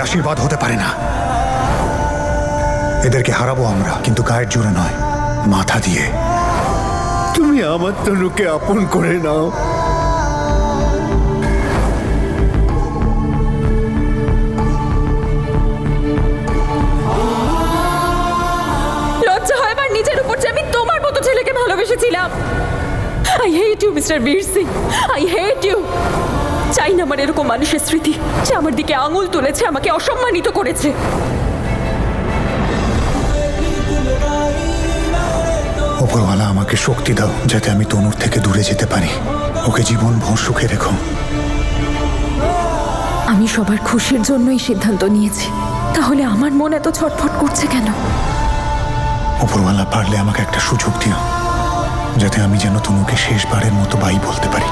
আশীর্বাদ হতে পারে না। এদেরকে হারাবো আমরা, কিন্তু গায়ের জোরে নয়, মাথা দিয়ে। তুমি আমার তনুকে আপন করে নাও। লজ্জা হয় আমার নিজের উপর যে আমি তোমার মতো ছেলেকে ভালোবেসেছিলাম। আই হেট ইউ মিস্টার বীর সিং, আই হেট ইউ। চাই না আমার এরকম মানুষের স্মৃতি যে আমার দিকে আঙুল তুলেছে, আমাকে অসম্মানিত করেছে। ওপরওয়ালা আমাকে শক্তি দাও যাতে আমি তনুর থেকে দূরে যেতে পারি। ওকে জীবন ভর সুখে রেখো। আমি সবার খুশির জন্যই সিদ্ধান্ত নিয়েছি, তাহলে আমার মন এত ছটফট করছে কেন? ওপরওয়ালা পারলে আমাকে একটা সুযোগ দিও, যাতে আমি যেন তনুকে শেষবারের মতো বাই বলতে পারি।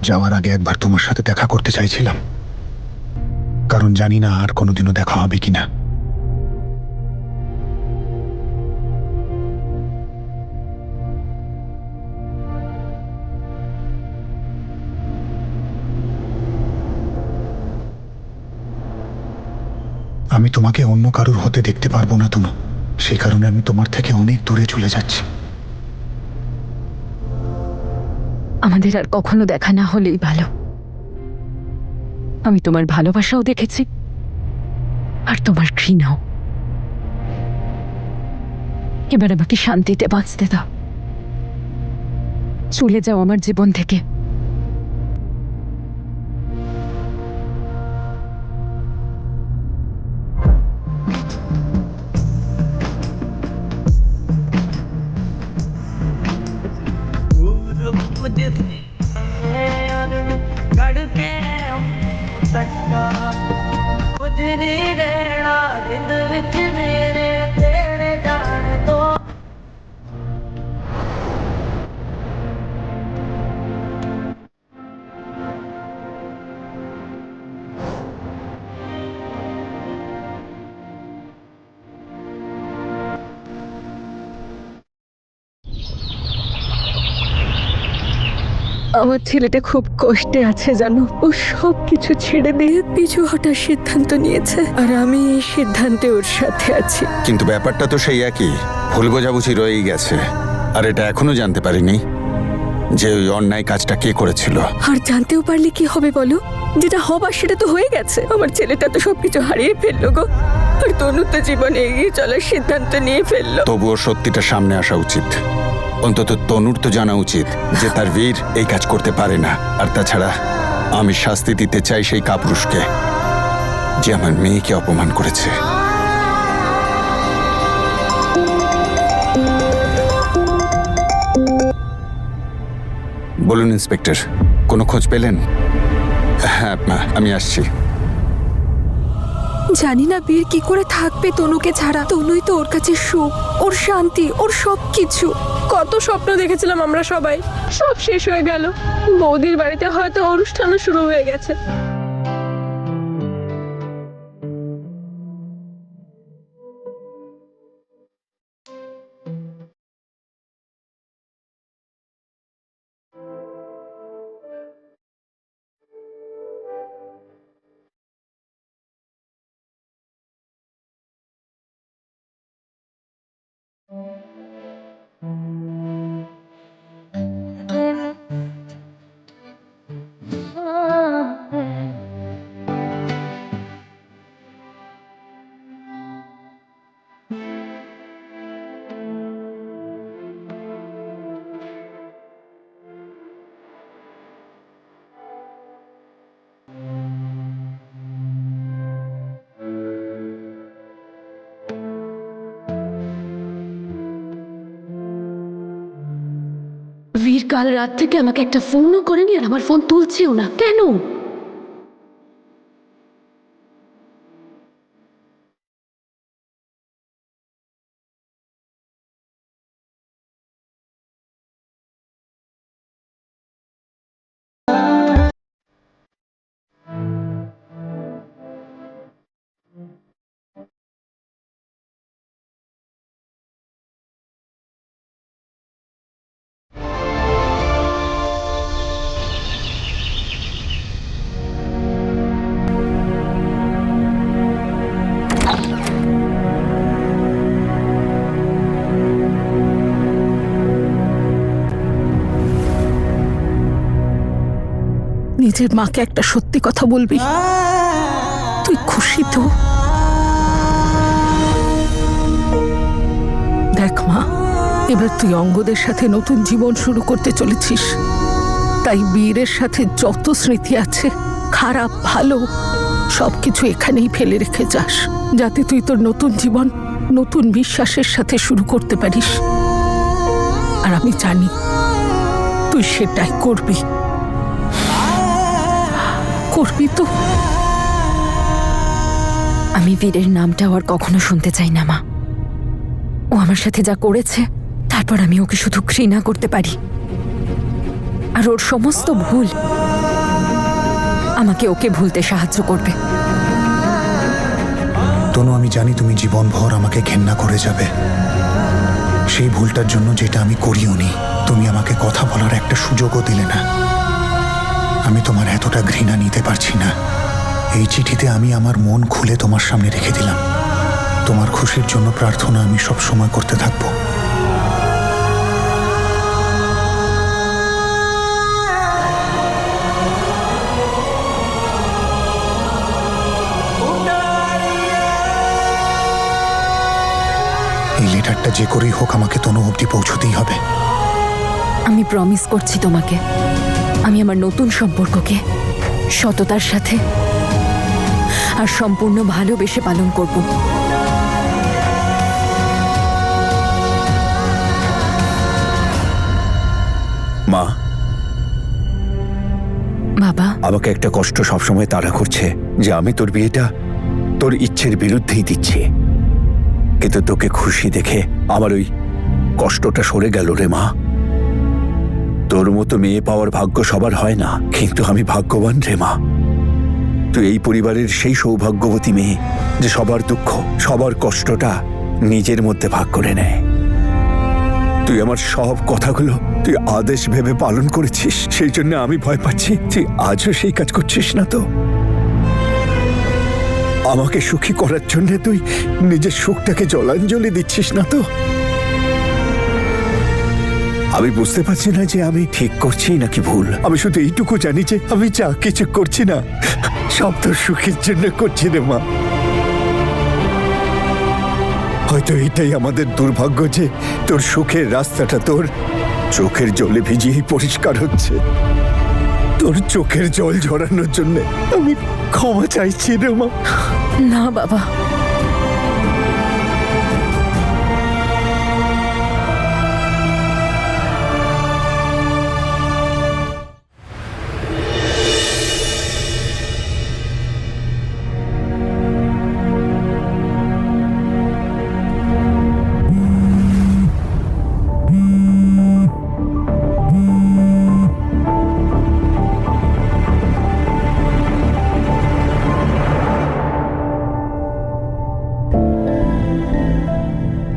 যাওয়ার আগে একবার তোমার সাথে দেখা করতে চাইছিলাম, কারণ জানি না আর কোনোদিনও দেখা হবে কিনা। আমি তোমাকে অন্য কারোর হতে দেখতে পারবো না তনু, সেই কারণে আমি তোমার থেকে অনেক দূরে চলে যাচ্ছি। আমাদের আর কখনো দেখা না হলেই ভালো। আমি তোমার ভালোবাসাও দেখেছি, আর তোমার ঘৃণাও। এবার আমাকে শান্তিতে বাঁচতে দাও। চলে যাও আমার জীবন থেকে। আমার ছেলেটা খুব কষ্টে আছে জানো। ও সব কিছু ছেড়ে দিয়ে পিছু হটার সিদ্ধান্ত নিয়েছে, আর আমি এই সিদ্ধান্তে ওর সাথে আছি। কিন্তু ব্যাপারটা তো সেই একই, ভুল বোঝাবুঝি রয়েই গেছে। আর এটা এখনো জানতে পারিনি যে ওই অন্যায় কাজটা কে করেছিল। আর জানতেও পারলে কি হবে বলো? যেটা হবার সেটা তো হয়ে গেছে। আমার ছেলেটা তো সবকিছু হারিয়ে ফেললো গো, আর তনু তো জীবনে এগিয়ে চলার সিদ্ধান্ত নিয়ে ফেললো। তবুও সত্যিটা সামনে আসা উচিত। অন্তত তনুর তো জানা উচিত যে তার বীর এই কাজ করতে পারে না। আর তাছাড়া আমি শাস্তি দিতে চাই সেই কাপুরুষকে যে আমার মেয়েকে অপমান করেছে। বলুন ইন্সপেক্টর, কোনো খোঁজ পেলেন? হ্যাঁ, আমি আসছি। জানি না বীর কি করে থাকবে তনুকে ছাড়া। তনুই তো ওর কাছে সুখ, ওর শান্তি, ওর সব কিছু। কত স্বপ্ন দেখেছিলাম আমরা সবাই, সব শেষ হয়ে গেল। বৌদির বাড়িতে হয়তো অনুষ্ঠানও শুরু হয়ে গেছে। বীর কাল রাত থেকে আমাকে একটা ফোনও করেনি, আর আমার ফোন তুলছেও না কেন? নিজের মাকে একটা সত্যি কথা বলবি? তুই খুশি তো? দেখ মা, এবার তুই অঙ্গদের সাথে নতুন জীবন শুরু করতে চলেছিস। তাই বীরের সাথে যত স্মৃতি আছে, খারাপ ভালো, সবকিছু এখানেই ফেলে রেখে যাস, যাতে তুই তোর নতুন জীবন নতুন বিশ্বাসের সাথে শুরু করতে পারিস। আর আমি জানি তুই সেটাই করবি। করবি তো? আমি বীরের নামটাও আর কখনো শুনতে চাই না মা। ও আমার সাথে যা করেছে, তারপর আমি ওকে শুধু ঘৃণা করতে পারি। আর ওর সমস্ত ভুল আমাকে ওকে ভুলতে সাহায্য করবে। তনু, আমি জানি তুমি জীবনভর আমাকে ঘেন্না করে যাবে। সেই ভুলটার জন্য যেটা আমি করিওনি, তুমি আমাকে কথা বলার একটা সুযোগও দিলে না। আমি তোমার এতটা ঘৃণা নিতে পারছি না। এই চিঠিতে আমি আমার মন খুলে তোমার সামনে রেখে দিলাম। তোমার খুশির জন্য প্রার্থনা আমি সব সময় করতে থাকবো। এই লেটারটা যে করেই হোক আমাকে তনু অবধি পৌঁছতেই হবে। আমি প্রমিস করছি তোমাকে, আমি আমার নতুন সম্পর্ককে সততার সাথে আর সম্পূর্ণ ভালোবেসে পালন করব। মা, বাবা, আমাকে একটা কষ্ট সবসময় তাড়া করছে যে আমি তোর বিয়েটা তোর ইচ্ছের বিরুদ্ধেই দিচ্ছি। কিন্তু তোকে খুশি দেখে আমার ওই কষ্টটা সরে গেল রে মা। তোর মতো মেয়ে পাওয়ার ভাগ্য সবার হয় না, কিন্তু আমি ভাগ্যবান রে মা। তুই এই পরিবারের সেই সৌভাগ্যবতী মেয়ে যে সবার দুঃখ, সবার কষ্টটা নিজের মধ্যে ভাগ করে নেয়। তুই আমার সব কথাগুলো তুই আদেশ ভেবে পালন করেছিস, সেই জন্য আমি ভয় পাচ্ছি তুই আজও সেই কাজ করছিস না তো। আমাকে সুখী করার জন্য তুই নিজের সুখটাকে জলাঞ্জলি দিচ্ছিস না তো। আমি বুঝতে পারছি না যে আমি ঠিক করছি নাকি ভুল। আমি শুধু এইটুকু জানি যে আমি যা কিছু করছি না সব তোর সুখের জন্য করছি রে মা। হয়তো এটাই আমাদের দুর্ভাগ্য যে তোর সুখের রাস্তাটা তোর চোখের জলে ভিজিয়েই পরিষ্কার হচ্ছে। তোর চোখের জল ঝরানোর জন্য আমি ক্ষমা চাইছি রে মা। না বাবা,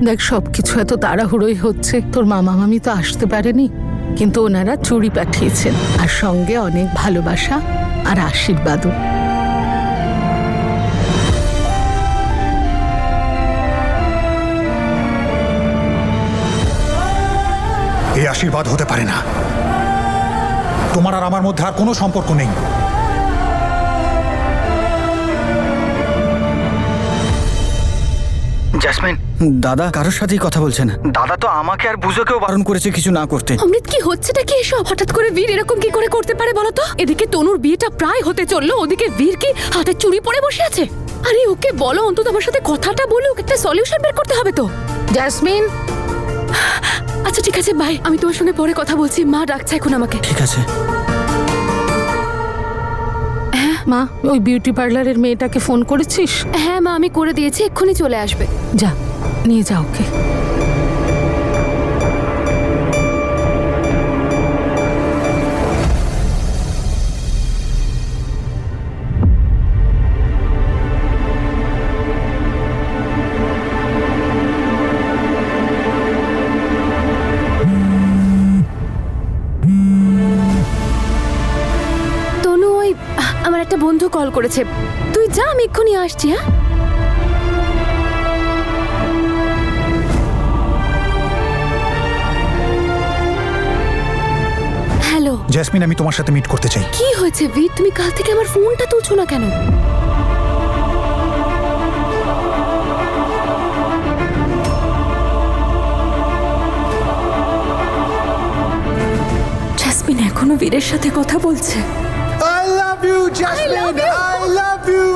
দেখ, সবকিছু এত তাড়াহুড়োই হচ্ছে। তোর মামা মামি তো আসতে পারেনি, কিন্তু ওনারা চুড়ি পাঠিয়েছেন, আর সঙ্গে অনেক ভালোবাসা আর আশীর্বাদও। এই আশীর্বাদ হতে পারে না। তোমার আর আমার মধ্যে আর কোনো সম্পর্ক নেই। জেসমিন, দাদা কারোর সাথেই কথা বলছে না। দাদা তো আমাকে আর বুঝোকেও বারণ করেছে কিছু না করতে। অমৃত, কি হচ্ছেটা কি এসব? হঠাৎ করে বীর এরকম কি করে করতে পারে বলো তো? এদিকে তনুর বিয়েটা প্রায় হতে চললো, ওদিকে বীর কি হাতে চুড়ি পরে বসে আছে? আরে ওকে বলো অন্তত আমার সাথে কথাটা বলুক, একটা সলিউশন বের করতে হবে তো। জেসমিন, আচ্ছা ঠিক আছে, বাই। আমি তোমার সঙ্গে পরে কথা বলছি, মা ডাকছে এখন আমাকে। ঠিক আছে। মা, ওই বিউটি পার্লারের মেয়েটাকে ফোন করেছিস? হ্যাঁ মা, আমি করে দিয়েছি, এক্ষুনি চলে আসবে। যা, নিয়ে যা ওকে। তনু, ওই আমার একটা বন্ধু কল করেছে, তুই যা, আমি এক্ষুনি আসছি। হ্যাঁ, হ্যালো। জ্যাসমিন, আমি তোমার সাথে মিট করতে চাই। কি হয়েছে বীর? তুমি কাল থেকে আমার ফোনটা তুলছো না কেন? জাসমিন এখনো বীরের সাথে কথা বলছে। I love you, Jasmine. I love you.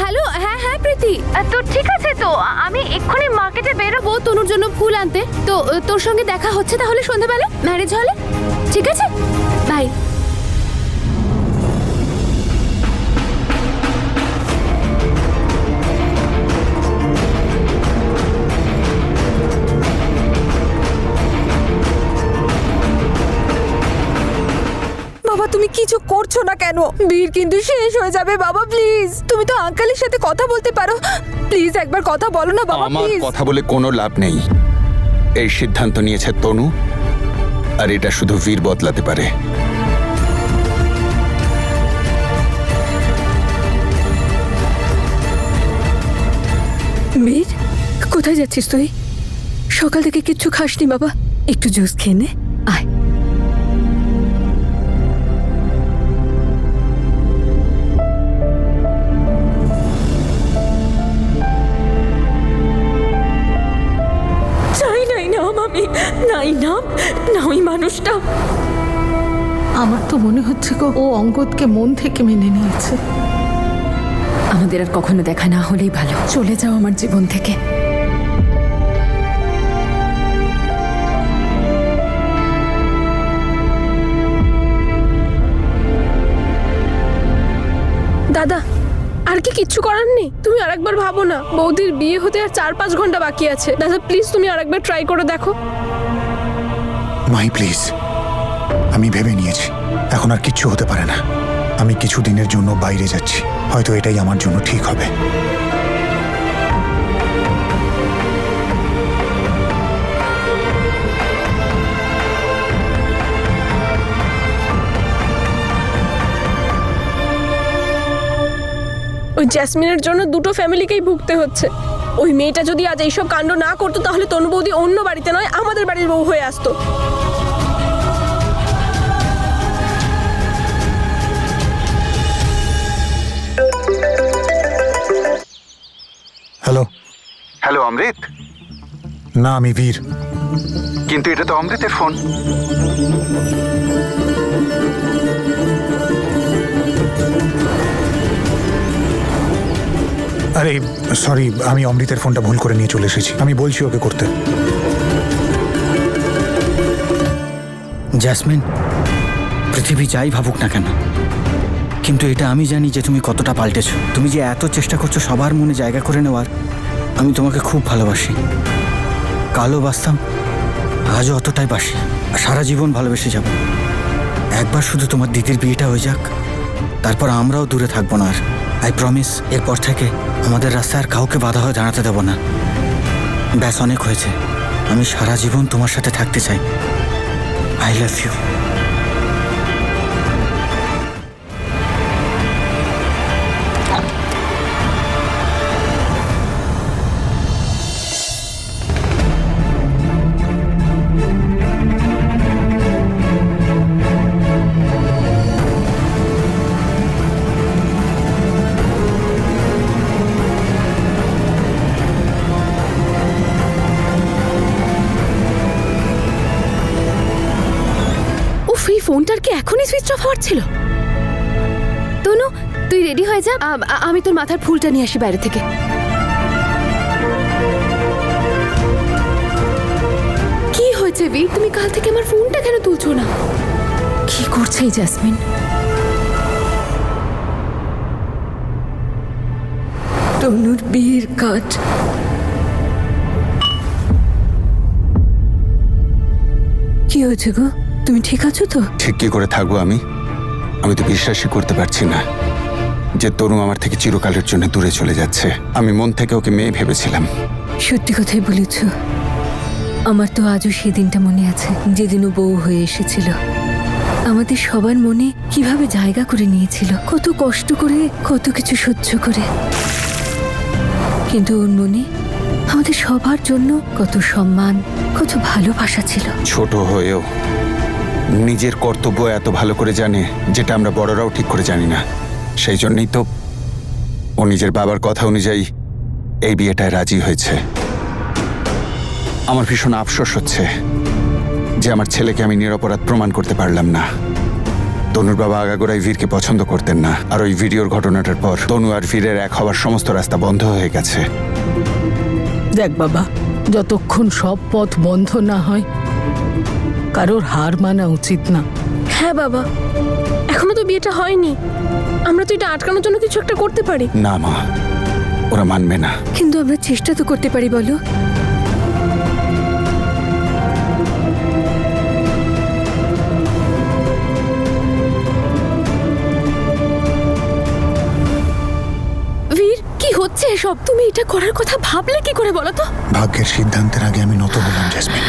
Hello, হ্যাঁ হ্যাঁ প্রীতি, তো ঠিক আছে, তো আমি এক্ষুনি মার্কেটে বেরোবো তনুর জন্য ফুল আনতে। তো তোর সঙ্গে দেখা হচ্ছে তাহলে সন্ধ্যাবেলা ম্যারেজ হলে, ঠিক আছে? বাই। বাবা তুমি কিছু করছো না কেন? বীর কিন্তু শেষ হয়ে যাবে বাবা, প্লিজ। তুমি তো আঙ্কেলের সাথে কথা বলতে পারো, প্লিজ একবার কথা বলো না বাবা, আমার প্লিজ। কথা বলে কোনো লাভ নেই। এই সিদ্ধান্ত নিয়েছে তনু, আর এটা শুধু বীর বদলাতে পারে। বীর, কোথায় যাচ্ছিস তুই? সকাল থেকে কিচ্ছু খাসনি বাবা, একটু জুস খেয়ে নে, আয়। চাই নাই নাম আমি, নাই নাম, না ওই মানুষটা। আমার তো মনে হচ্ছে গো, ও অঙ্গদকে মন থেকে মেনে নিয়েছে। আমাদের আর কখনো দেখা না হলেই ভালো। চলে যাও আমার জীবন থেকে। দাদা, আর কি কিচ্ছু করার নেই? তুমি আরেকবার ভাবো না, বৌদির বিয়ে হতে আর 4-5 ঘন্টা বাকি আছে। দাদা প্লিজ তুমি আরেকবার ট্রাই করে দেখো। মাই প্লিজ, আমি ভেবে নিয়েছি এখন আর কিচ্ছু হতে পারে না। আমি কিছু দিনের জন্য বাইরে যাচ্ছি, হয়তো এটাই আমার জন্য ঠিক হবে। ওই জ্যাসমিনের জন্য দুটো ফ্যামিলিকেই ভুগতে হচ্ছে। ওই মেয়েটা যদি আজ এইসব কাণ্ড না করতো তাহলে তনু বৌদি অন্য বাড়িতে নয় আমাদের বাড়ির বউ হয়ে আসতো। হ্যালো। হ্যালো অমৃত। না, আমি বীর। কিন্তু এটা তো অমৃতের ফোন। আরে সরি, আমি অমৃতের ফোনটা ভুল করে নিয়ে চলে এসেছি। আমি বলছি ওকে করতে। জ্যাসমিন, পৃথিবী যাই ভাবুক না কেন, কিন্তু এটা আমি জানি যে তুমি কতটা পাল্টেছো। তুমি যে এত চেষ্টা করছো সবার মনে জায়গা করে নেওয়ার, আমি তোমাকে খুব ভালোবাসি। কালও বাসতাম, আজও অতটাই বাসি, আর সারা জীবন ভালোবেসে যাব। একবার শুধু তোমার দিদির বিয়েটা হয়ে যাক, তারপর আমরাও দূরে থাকবো না আর। আই প্রমিস, এরপর থেকে আমাদের রাস্তায় আর কাউকে বাধা হয়ে দাঁড়াতে দেবো না। ব্যাস, অনেক হয়েছে। আমি সারা জীবন তোমার সাথে থাকতে চাই। I love you. উফ, এই ফোনটার কি এখনই সুইচ অফ হওয়ার ছিল? তনু, তুই রেডি হয়ে যা, আমি তোর মাথার ফুলটা নিয়ে আসি বাইরে থেকে। কি হয়েছে বীর? তুমি কাল থেকে আমার ফোনটা কেন তুলছো না? কি করছে এই জাসমিন? তনুর বিয়ের কাজ। কি হয়েছে গো? তুমি ঠিক আছো তো? ঠিক কি করে থাকবো আমি? আমি তো বিশ্বাসই করতে পারছি না যে তনু আমার থেকে চিরকালের জন্য দূরে চলে যাচ্ছে। আমি মন থেকে ওকে মেয়ে ভেবেছিলাম। সত্যি কথাই বলেছ, আমার তো আজও সেদিনটা মনে আছে, যেদিন ও বউ হয়ে এসেছিল। আমাদের সবার মনে কিভাবে জায়গা করে নিয়েছিল, কত কষ্ট করে, কত কিছু সহ্য করে। কিন্তু ওর মনে আমাদের সবার জন্য কত সম্মান, কত ভালোবাসা ছিল। ছোট হয়েও নিজের কর্তব্য এত ভালো করে জানে, যেটা আমরা বড়রাও ঠিক করে জানি না। সেই জন্যই তো ও নিজের বাবার কথা অনুযায়ী এই বিয়েটায় রাজি হয়েছে। আমার ভীষণ আফসোস হচ্ছে যে আমার ছেলেকে আমি নিরপরাধ প্রমাণ করতে পারলাম না। তনুর বাবা আগাগোড়াই বীরকে পছন্দ করতেন না, আর ওই ভিডিওর ঘটনাটার পর তনু আর বীরের এক হওয়ার সমস্ত রাস্তা বন্ধ হয়ে গেছে। দেখ বাবা, যতক্ষণ সব পথ বন্ধ না হয় কারোর হার মানা উচিত না। হ্যাঁ বাবা, এখনো তো বিয়েটা হয়নি, আমরা তো এটা আটকানোর জন্য কিছু একটা করতে পারি। না মা, ওরা মানবে না। কিন্তু আমরা চেষ্টা তো করতে পারি, বলো? বীর, কি হচ্ছে এসব? তুমি এটা করার কথা ভাবলে কি করে বলো তো? ভাগ্যের সিদ্ধান্তের আগে আমি নত হলাম জেসমিন,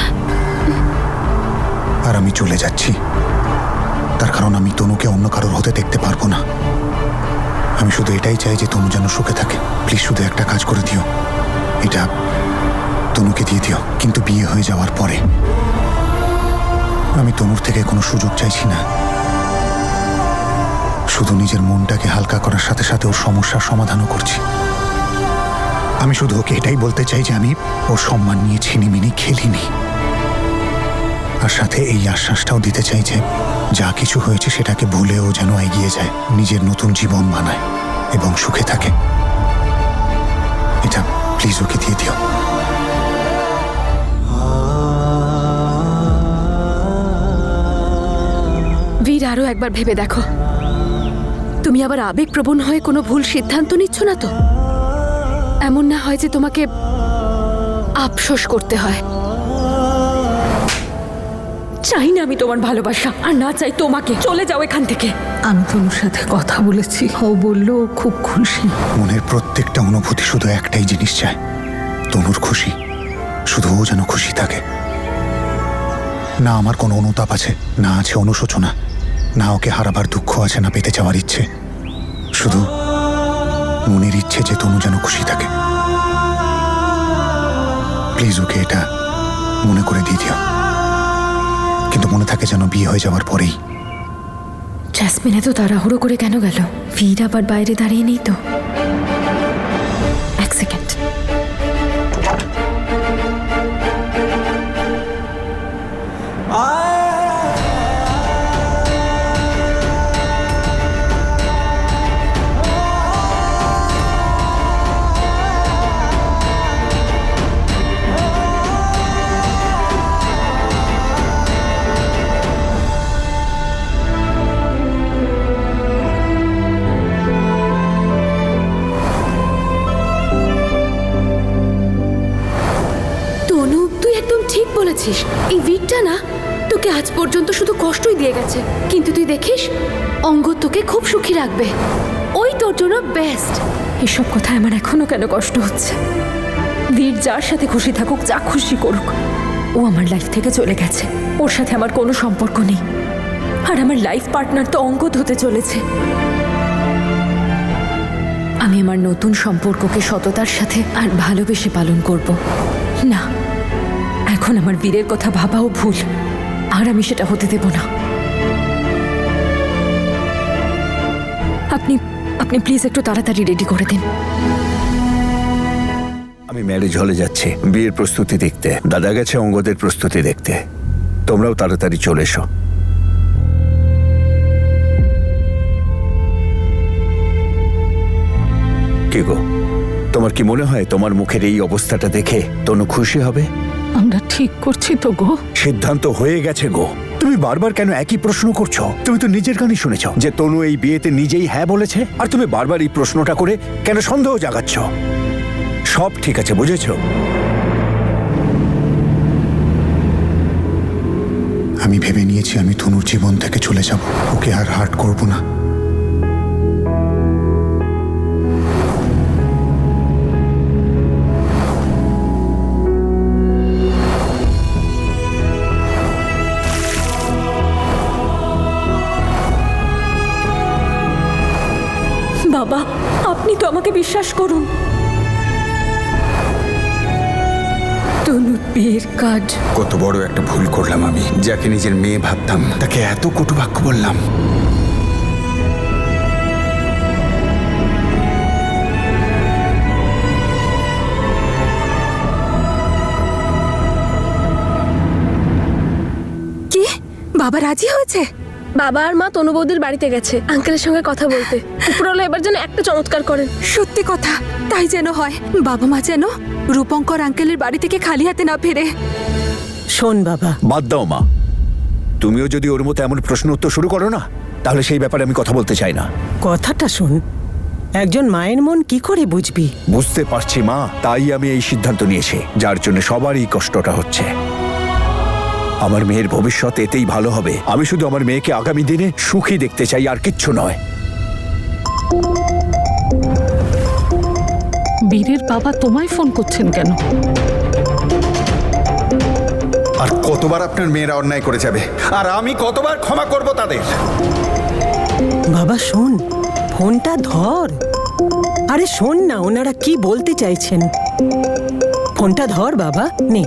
আর আমি চলে যাচ্ছি। তার কারণ আমি তনুকে অন্য কারোর হতে দেখতে পারবো না। আমি শুধু এটাই চাই যে তনু যেন সুখে থাকে। প্লিজ শুধু একটা কাজ করে দিও, এটা তনুকে দিয়ে দিও, কিন্তু বিয়ে হয়ে যাওয়ার পরে। আমি তনুর থেকে কোনো সুযোগ চাইছি না, শুধু নিজের মনটাকে হালকা করার সাথে সাথে ওর সমস্যার সমাধানও করছি। আমি শুধু ওকে এটাই বলতে চাই যে আমি ওর সম্মান নিয়ে ছিনিমিনি খেলিনি, আর সাথে এই আশ্বাসটাও দিতে চাই যে যা কিছু হয়েছে সেটাকে ভুলে ও যেন এগিয়ে যায়, নিজের নতুন জীবন বানায় এবং সুখে থাকে। এটা প্লিজ ওকে দিয়ে দিও। বীর, আরো একবার ভেবে দেখো। তুমি আবার আবেগপ্রবণ হয়ে কোনো ভুল সিদ্ধান্ত নিচ্ছ না তো? এমন না হয় যে তোমাকে আফসোস করতে হয়। চাই না আমি তোমার ভালোবাসা, আর না চাই তোমাকে। চলে যাও এখান থেকে। আমি তনুর সাথে কথা বলেছি, ও বলল ও খুব খুশি। মনের প্রত্যেকটা অনুভূতি শুধু একটাই জিনিস চায়, তনুর খুশি। শুধু ও যেন খুশি থাকে। না আমার কোনো অনুতাপ আছে, না আছে অনুশোচনা, না ওকে হারাবার দুঃখ আছে, না পেতে চাওয়ার ইচ্ছে। শুধু মনের ইচ্ছে যে তনু যেন খুশি থাকে। প্লিজ ওকে এটা মনে করে দিয়ে দিও, কিন্তু মনে থাকে যেন বিয়ে হয়ে যাওয়ার পরেই। জেসমিন এত তাড়াহুড়ো করে কেন গেল? বীর আবার বাইরে দাঁড়িয়ে নেই তো? এক সেকেন্ড। তনু, তুই একদম ঠিক বলেছিস। এই বীরটা না তোকে আজ পর্যন্ত শুধু কষ্টই দিয়ে গেছে, কিন্তু তুই দেখিস অঙ্গ তোকে খুব সুখী রাখবে। ওই তোর জন্য বেস্ট। এসব কথায় আমার এখনো কেন কষ্ট হচ্ছে? বীর যার সাথে খুশি থাকুক, যা খুশি করুক। ও আমার লাইফ থেকে চলে গেছে, ওর সাথে আমার কোনো সম্পর্ক নেই। আর আমার লাইফ পার্টনার তো অঙ্গদ হতে চলেছে। আমি আমার নতুন সম্পর্ককে সততার সাথে আর ভালোবেসে পালন করব। না, এখন আমার বীরের কথা ভাবাও ভুল, আর আমি সেটা হতে দেব না। আপনি আপনি প্লিজ একটু তাড়াতাড়ি রেডি করে দিন। আমি ম্যারেজ হলে যাচ্ছি বিয়ের প্রস্তুতি দেখতে, দাদা গেছে অঙ্গদের প্রস্তুতি দেখতে। তোমরাও তাড়াতাড়ি চলে এসো। কি গো, তোমার কি মনে হয় তোমার মুখের এই অবস্থাটা দেখে তনু খুশি হবে? আমরা ঠিক করছি তো গো। সিদ্ধান্ত হয়ে গেছে গো। তুমি বারবার কেন একই প্রশ্ন করছো? তুমি তো নিজের কানই শুনেছ যে তনু এই বিয়েতে নিজেই হ্যাঁ বলেছে, আর তুমি বারবার এই প্রশ্নটা করে কেন সন্দেহ জাগাচ্ছ? সব ঠিক আছে, বুঝেছো? আমি ভেবে নিয়েছি আমি তনুর জীবন থেকে চলে যাব, ওকে আর হার্ট করব না। আমাকে বিশ্বাস করুন, তনুর বিয়ের কাজ কত বড় একটা ভুল করলাম আমি। যাকে নিজের মেয়ে ভাবতাম তাকে এত কটু বাক্য বললাম। কি বাবা রাজি হয়েছে? বাবা আর মা তনু বৌদির বাড়িতে গেছে আঙ্কেলের সঙ্গে কথা বলতে। উপরওয়ালা এবার যেন একটা চমৎকার করেন। সত্যি কথা, তাই যেন হয়। বাবা মা যেন রূপঙ্কর আঙ্কেলের বাড়ি থেকে খালি হাতে না ফেরে। শোন বাবা, বাদ দাও মা, তুমিও যদি ওর মতো এমন প্রশ্ন উত্তর শুরু করো না, তাহলে সেই ব্যাপারে আমি কথা বলতে চাই না। কথাটা শোন। একজন মায়ের মন কি করে বুঝবি? বুঝতে পারছি মা, তাই আমি এই সিদ্ধান্ত নিয়েছি, যার জন্য সবারই কষ্টটা হচ্ছে। আমার মেয়ের ভবিষ্যৎ এতেই ভালো হবে। আমি শুধু আমার মেয়েকে আগামী দিনে সুখী দেখতে চাই, আর কিচ্ছু নয়। বীরের বাবা তোমায় ফোন করছেন কেন? আর কতবার আপনার মেয়েরা অন্যায় করে যাবে, আর আমি কতবার ক্ষমা করব তাদের? বাবা শোন, ফোনটা ধর। আরে শোন না, ওনারা কি বলতে চাইছেন। ফোনটা ধর বাবা, নে।